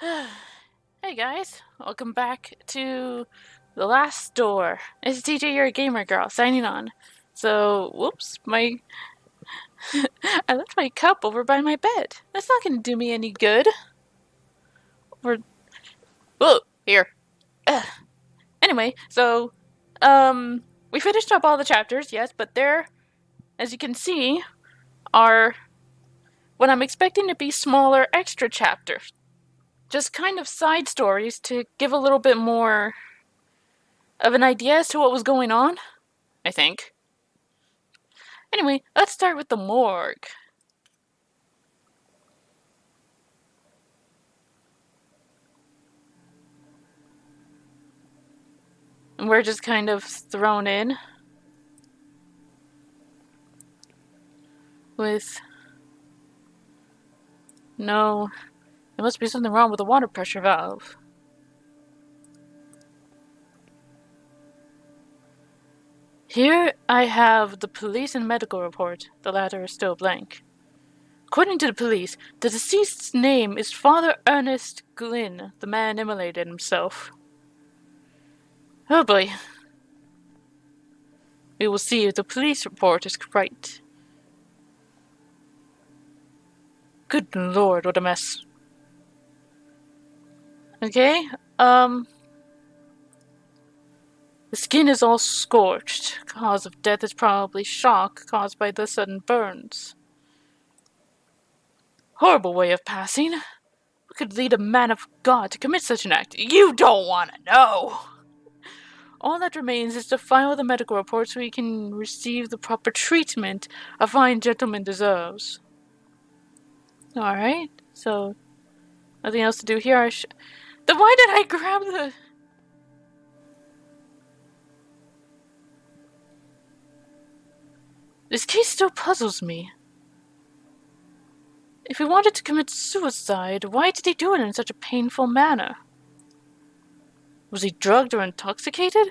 Hey guys, welcome back to The Last Door. It's TJ, your gamer girl, signing on. So, whoops, I left my cup over by my bed. That's not gonna do me any good. Or, whoa, here. Ugh. Anyway, so, we finished up all the chapters, yes, but there, as you can see, are what I'm expecting to be smaller extra chapters. Just kind of side stories to give a little bit more of an idea as to what was going on, I think. Anyway, let's start with the morgue. And we're just kind of thrown in with no, there must be something wrong with the water pressure valve. Here I have the police and medical report. The latter is still blank. According to the police, the deceased's name is Father Ernest Glynn. The man immolated himself. Oh boy. We will see if the police report is right. Good lord, what a mess. Okay, the skin is all scorched. Cause of death is probably shock caused by the sudden burns. Horrible way of passing. What could lead a man of God to commit such an act? You don't want to know! All that remains is to file the medical report so he can receive the proper treatment a fine gentleman deserves. Alright, so nothing else to do here. Then why did I grab the... This case still puzzles me. If he wanted to commit suicide, why did he do it in such a painful manner? Was he drugged or intoxicated?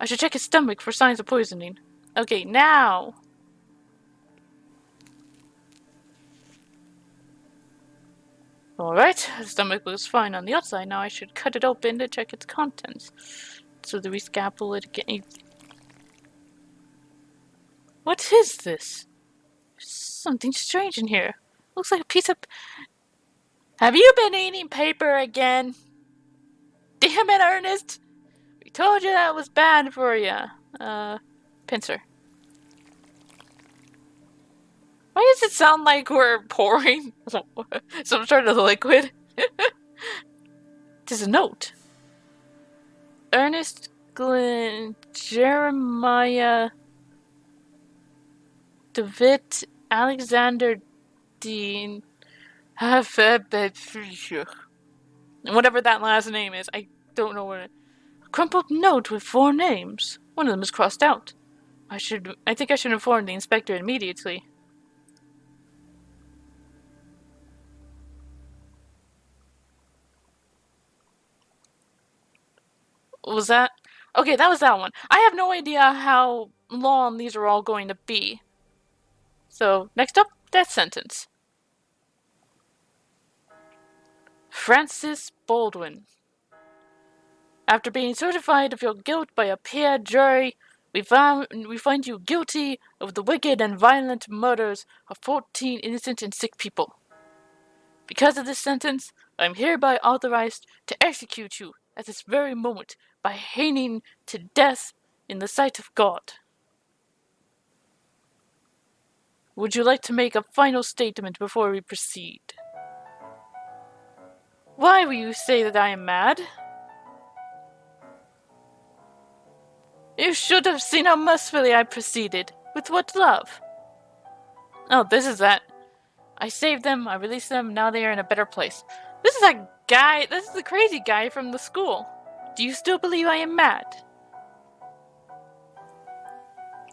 I should check his stomach for signs of poisoning. Okay, now! Alright, the stomach looks fine on the outside. Now I should cut it open to check its contents. So that we scalpel it again. What is this? There's something strange in here. Looks like a piece of... Have you been eating paper again? Damn it, Ernest! We told you that was bad for you. Pincer. Why does it sound like we're pouring some sort of liquid? Tis a note. Ernest Glynn, Jeremiah David Alexander Dean, whatever that last name is, I don't know what it... A crumpled note with 4 names. One of them is crossed out. I think I should inform the inspector immediately. Was that... Okay, that was that one. I have no idea how long these are all going to be. So, next up, death sentence. Francis Baldwin. After being certified of your guilt by a peer jury, we find you guilty of the wicked and violent murders of 14 innocent and sick people. Because of this sentence, I am hereby authorized to execute you at this very moment by hanging to death in the sight of God. Would you like to make a final statement before we proceed? Why will you say that I am mad? You should have seen how mercifully I proceeded. With what love? Oh, this is that. I saved them, I released them, now they are in a better place. This is the crazy guy from the school. Do you still believe I am mad?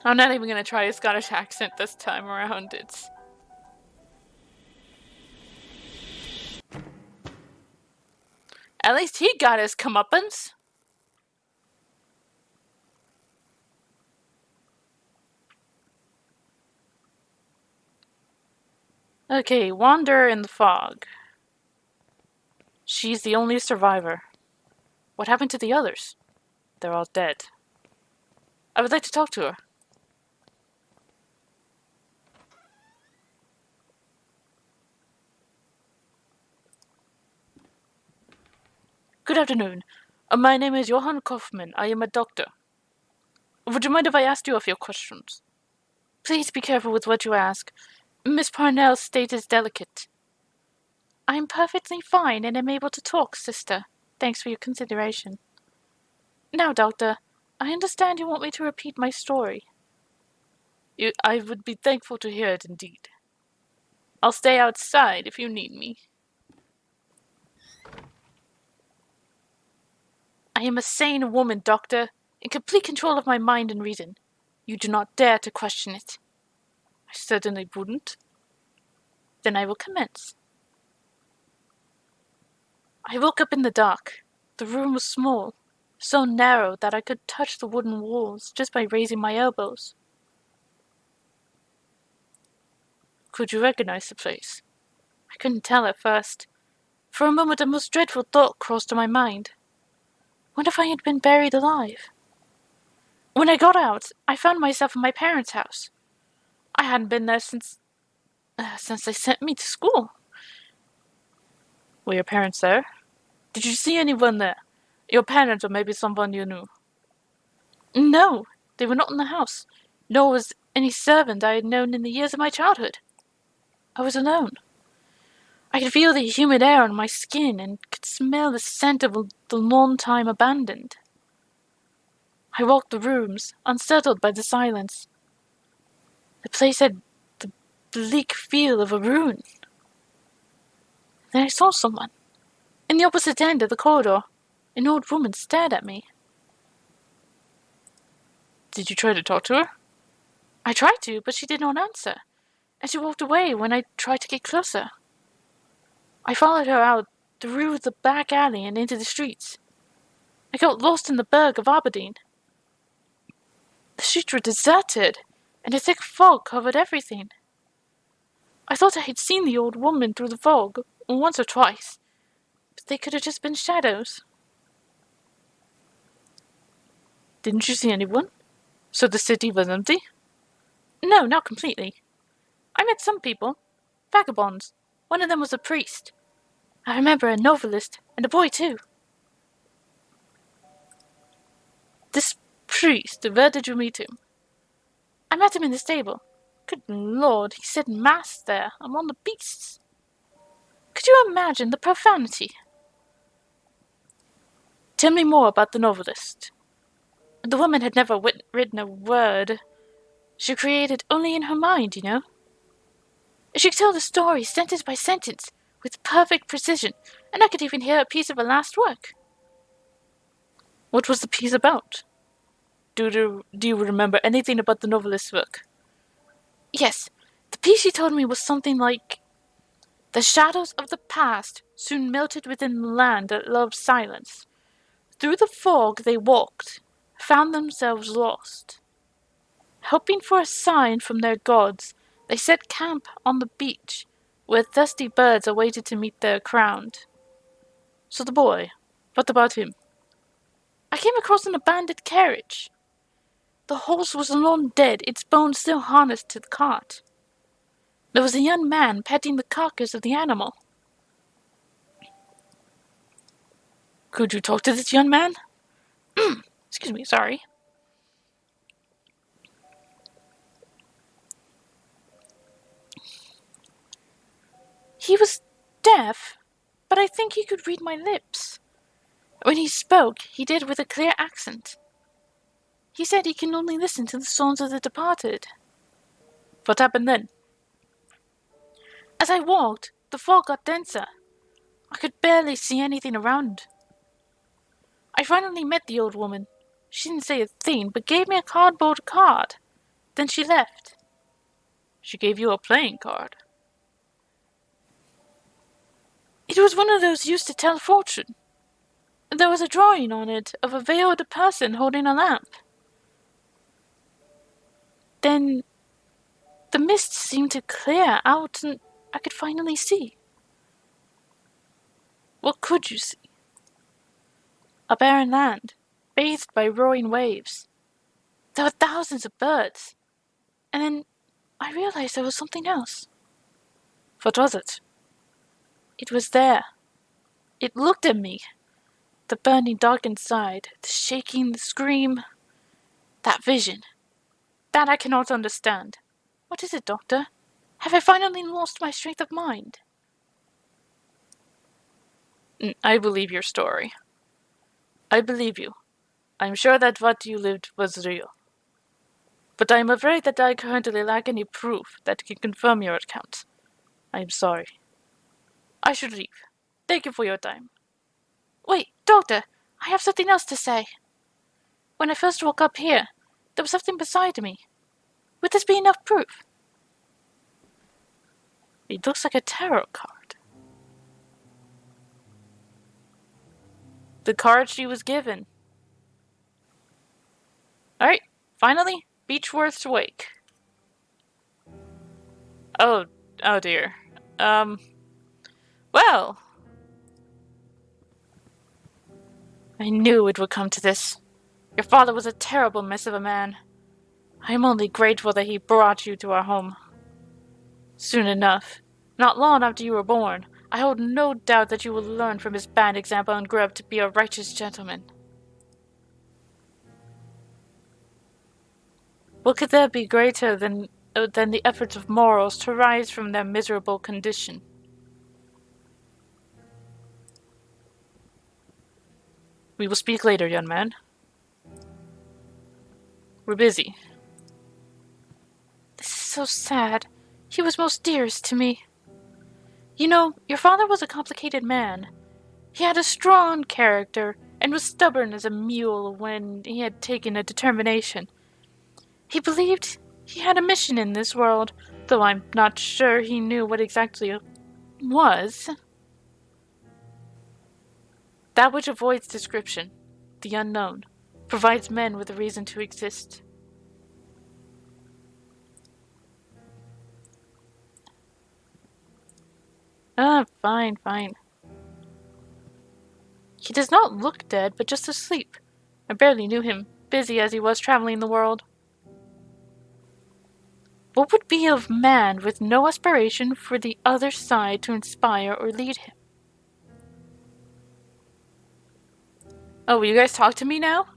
I'm not even gonna try a Scottish accent this time around. At least he got his comeuppance. Okay, wander in the fog. She's the only survivor. What happened to the others? They're all dead. I would like to talk to her. Good afternoon. My name is Johann Kaufmann. I am a doctor. Would you mind if I asked you a few questions? Please be careful with what you ask. Miss Parnell's state is delicate. I am perfectly fine and am able to talk, sister. Thanks for your consideration. Now, doctor, I understand you want me to repeat my story. I would be thankful to hear it indeed. I'll stay outside if you need me. I am a sane woman, doctor, in complete control of my mind and reason. You do not dare to question it. I certainly wouldn't. Then I will commence. I woke up in the dark. The room was small, so narrow that I could touch the wooden walls just by raising my elbows. Could you recognize the place? I couldn't tell at first. For a moment a most dreadful thought crossed to my mind. What if I had been buried alive? When I got out, I found myself in my parents' house. I hadn't been there since they sent me to school. Were your parents there? Did you see anyone there? Your parents or maybe someone you knew? No, they were not in the house, nor was any servant I had known in the years of my childhood. I was alone. I could feel the humid air on my skin and could smell the scent of the long time abandoned. I walked the rooms, unsettled by the silence. The place had the bleak feel of a ruin. Then I saw someone. In the opposite end of the corridor, an old woman stared at me. Did you try to talk to her? I tried to, but she did not answer, and she walked away when I tried to get closer. I followed her out through the back alley and into the streets. I got lost in the burg of Aberdeen. The streets were deserted, and a thick fog covered everything. I thought I had seen the old woman through the fog once or twice, but they could have just been shadows. Didn't you see anyone? So the city was empty? No, not completely. I met some people. Vagabonds. One of them was a priest. I remember a novelist, and a boy too. This priest, where did you meet him? I met him in the stable. Good Lord, he said mass there, among the beasts. Could you imagine the profanity? Tell me more about the novelist. The woman had never written a word. She created only in her mind, you know. She could tell the story sentence by sentence, with perfect precision, and I could even hear a piece of her last work. What was the piece about? Do you remember anything about the novelist's work? Yes, the piece she told me was something like, "The shadows of the past soon melted within the land that loved silence. Through the fog they walked, found themselves lost. Hoping for a sign from their gods, they set camp on the beach, where thirsty birds awaited to meet their crowned." So the boy, what about him? I came across an abandoned carriage. The horse was long dead, its bones still harnessed to the cart. There was a young man petting the carcass of the animal. Could you talk to this young man? Excuse me, sorry. He was deaf, but I think he could read my lips. When he spoke, he did with a clear accent. He said he can only listen to the songs of the departed. What happened then? As I walked, the fog got denser. I could barely see anything around. I finally met the old woman. She didn't say a thing, but gave me a cardboard card. Then she left. She gave you a playing card. It was one of those used to tell fortune. There was a drawing on it of a veiled person holding a lamp. Then the mist seemed to clear out and I could finally see. What could you see? A barren land, bathed by roaring waves. There were thousands of birds. And then I realized there was something else. What was it? It was there. It looked at me. The burning dark inside, the shaking, the scream. That vision. That I cannot understand. What is it, Doctor? Have I finally lost my strength of mind? I believe your story. I believe you. I'm sure that what you lived was real. But I'm afraid that I currently lack any proof that can confirm your account. I'm sorry. I should leave. Thank you for your time. Wait, Doctor, I have something else to say. When I first woke up here, there was something beside me. Would this be enough proof? It looks like a tarot card. The card she was given. Alright, finally, Beechworth's Wake. Oh dear. Well. I knew it would come to this. Your father was a terrible mess of a man. I am only grateful that he brought you to our home. Soon enough, not long after you were born, I hold no doubt that you will learn from his bad example and grow up to be a righteous gentleman. What could there be greater than the efforts of mortals to rise from their miserable condition? We will speak later, young man. We're busy. This is so sad. He was most dearest to me. You know, your father was a complicated man. He had a strong character and was stubborn as a mule when he had taken a determination. He believed he had a mission in this world, though I'm not sure he knew what exactly it was. That which avoids description, the unknown, provides men with a reason to exist. Fine. He does not look dead, but just asleep. I barely knew him, busy as he was traveling the world. What would be of man with no aspiration for the other side to inspire or lead him? Oh, will you guys talk to me now?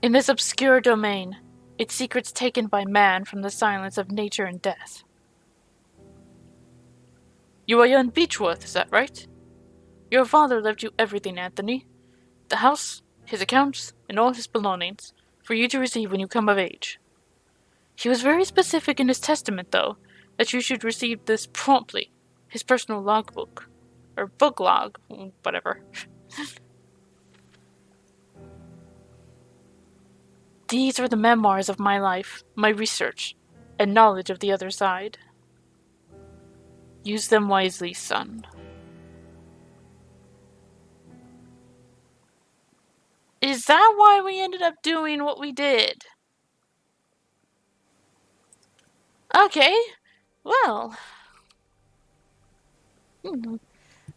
In this obscure domain, its secrets taken by man from the silence of nature and death. You are young Beechworth, is that right? Your father left you everything, Anthony. The house, his accounts, and all his belongings, for you to receive when you come of age. He was very specific in his testament, though, that you should receive this promptly, his personal logbook. Or book log, whatever. These are the memoirs of my life, my research, and knowledge of the other side. Use them wisely, son. Is that why we ended up doing what we did? Okay, well.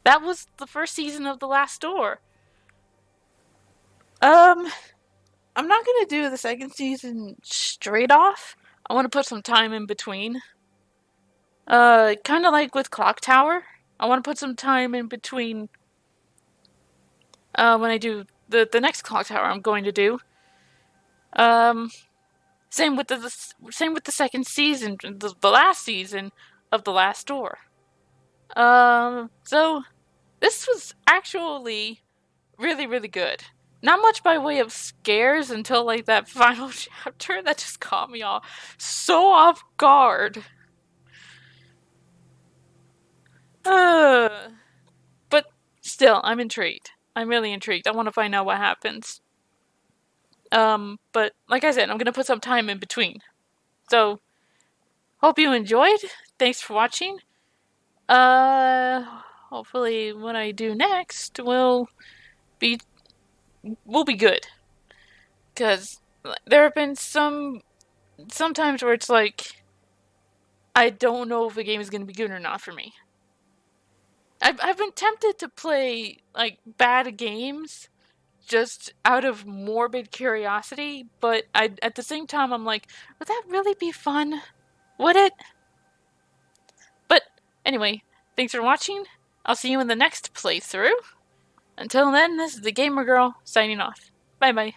That was the first season of The Last Door. I'm not gonna do the second season straight off. I want to put some time in between. Kind of like with Clock Tower. I want to put some time in between when I do the next Clock Tower I'm going to do. Same with the second season, the last season of The Last Door. So this was actually really, really good. Not much by way of scares until like that final chapter that just caught me so off guard. But still, I'm intrigued. I'm really intrigued. I want to find out what happens. But like I said, I'm gonna put some time in between. So, hope you enjoyed. Thanks for watching. Hopefully what I do next will be good. Because there have been sometimes where it's like, I don't know if a game is going to be good or not for me. I've been tempted to play like bad games just out of morbid curiosity, but at the same time I'm like, would that really be fun? Would it? But anyway, thanks for watching. I'll see you in the next playthrough. Until then, this is the Gamer Girl signing off. Bye bye.